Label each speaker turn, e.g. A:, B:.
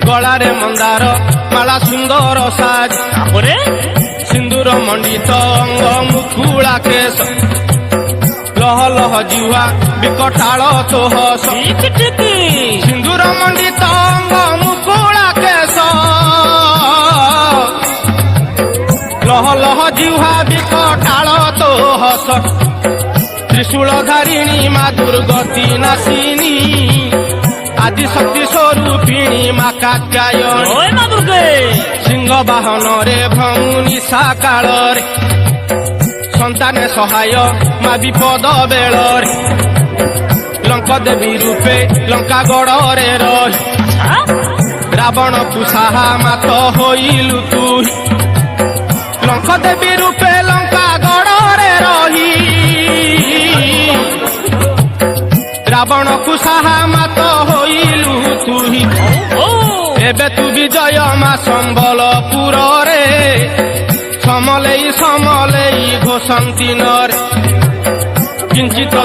A: गलारे मंदार माला सुंदर साज सिंदूर मंडित अंग मुकुला केश लह लह जुआ विकटाल तो हस सिंदूर मंडित अंग मुकुला केश लह लह जुआ विकटाल तो हस त्रिशूल धारिणी माँ दुर्गति नासिनी आदि शक्ति स्वरूपिणी माँ कात्यायनी सिंह बाहन रे भंगुनी साकाल संतान सहाय माँ विपद बेल लंका देवी रूपे लंका गड़े रही रावण कुशाहा मात होइलु तू लंका देवी रूपे लंका गड़े रही रावण कुशाहा मात होइलु तू एबे तू विजय माँ संबलपुर रे समलेई समलेई घोषंती नर किंचित